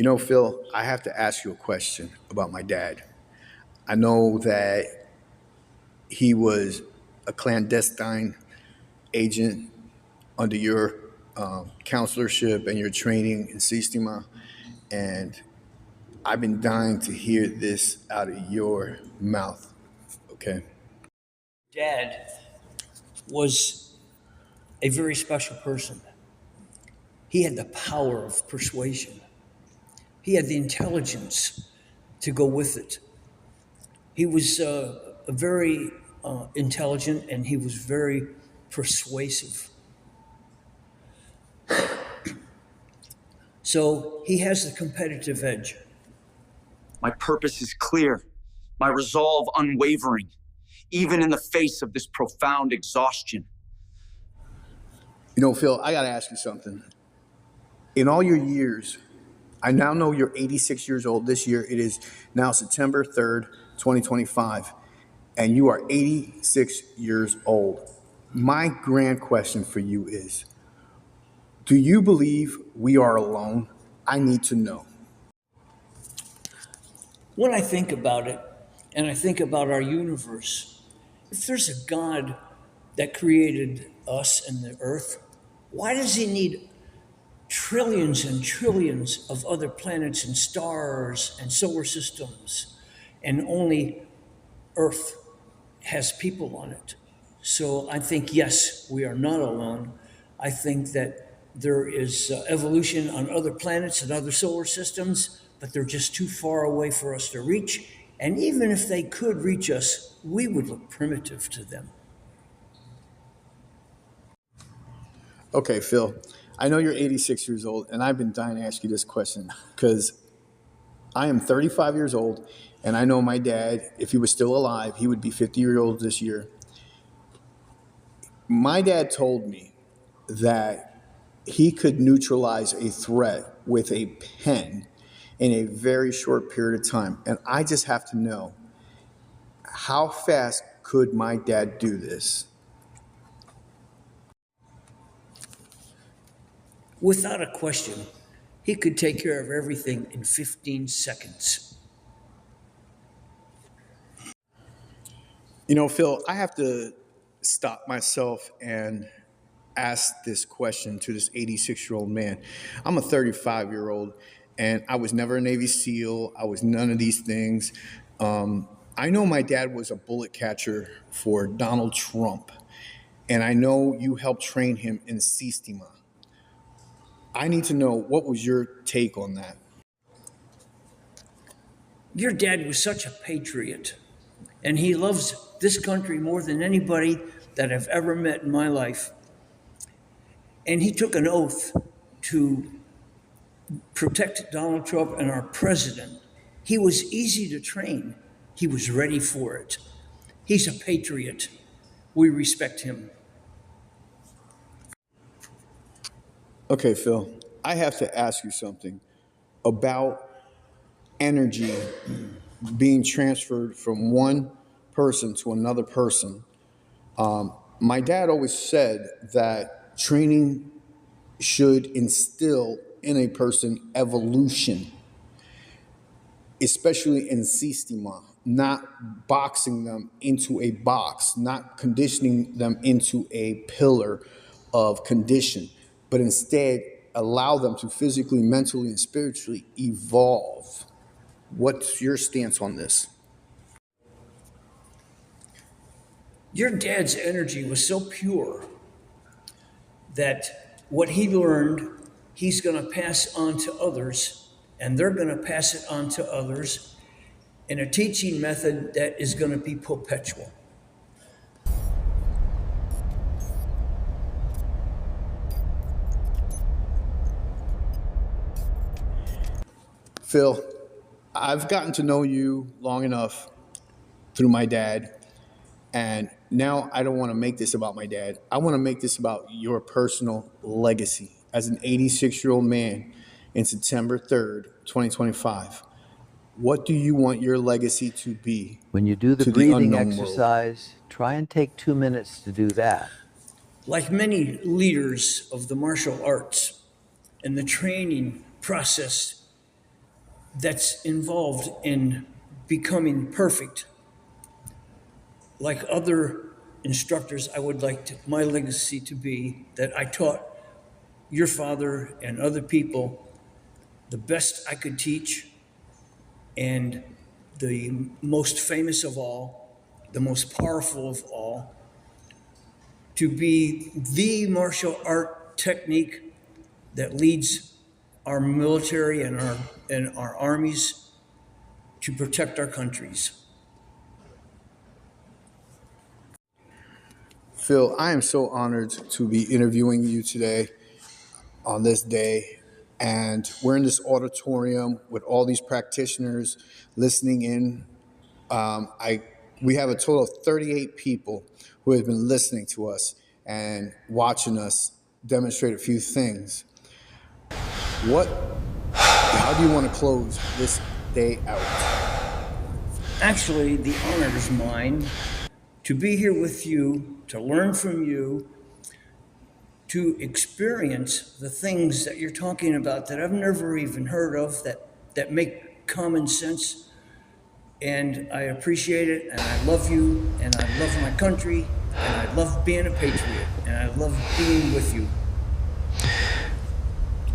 Phil, I have to ask you a question about my dad. I know that he was a clandestine agent under your counselorship and your training in Systema, and I've been dying to hear this out of your mouth. Okay. Dad was a very special person. He had the power of persuasion. He had the intelligence to go with it. He was a very intelligent, and he was very persuasive. So he has the competitive edge. My purpose is clear, my resolve unwavering, even in the face of this profound exhaustion. Phil, I got to ask you something. In all your years, I now know you're 86 years old. This year, it is now September 3rd, 2025, and you are 86 years old. My grand question for you is, do you believe we are alone? I need to know. When I think about it, and I think about our universe, if there's a God that created us and the earth, why does he need trillions and trillions of other planets and stars and solar systems, and only Earth has people on it? So I think, yes, we are not alone. I think that there is evolution on other planets and other solar systems, but they're just too far away for us to reach. And even if they could reach us, we would look primitive to them. Okay, Phil, I know you're 86 years old, and I've been dying to ask you this question because I am 35 years old, and I know my dad, if he was still alive, he would be 50 years old this year. My dad told me that he could neutralize a threat with a pen in a very short period of time. And I just have to know, how fast could my dad do this? Without a question, he could take care of everything in 15 seconds. Phil, I have to stop myself and ask this question to this 86-year-old man. I'm a 35-year-old, and I was never a Navy SEAL. I was none of these things. I know my dad was a bullet catcher for Donald Trump, and I know you helped train him in Systema. I need to know, what was your take on that? Your dad was such a patriot, and he loves this country more than anybody that I've ever met in my life. And he took an oath to protect Donald Trump and our president. He was easy to train. He was ready for it. He's a patriot. We respect him. Okay, Phil, I have to ask you something about energy being transferred from one person to another person. My dad always said that training should instill in a person evolution, especially in Systema, not boxing them into a box, not conditioning them into a pillar of condition, but instead allow them to physically, mentally, and spiritually evolve. What's your stance on this? Your dad's energy was so pure that what he learned, he's going to pass on to others, and they're going to pass it on to others in a teaching method that is going to be perpetual. Phil, I've gotten to know you long enough through my dad, and now I don't want to make this about my dad. I want to make this about your personal legacy as an 86-year-old man in September 3rd, 2025. What do you want your legacy to be? When you do the to breathing unknown exercise, try and take 2 minutes to do that. Like many leaders of the martial arts and the training process that's involved in becoming perfect. Like other instructors, I would like my legacy to be that I taught your father and other people the best I could teach, and the most famous of all, the most powerful of all, to be the martial art technique that leads our military and our armies to protect our countries. Phil, I am so honored to be interviewing you today on this day. And we're in this auditorium with all these practitioners listening in. We have a total of 38 people who have been listening to us and watching us demonstrate a few things. How do you want to close this day out? Actually, the honor is mine to be here with you, to learn from you, to experience the things that you're talking about that I've never even heard of, that make common sense. And I appreciate it, and I love you, and I love my country, and I love being a patriot, and I love being with you.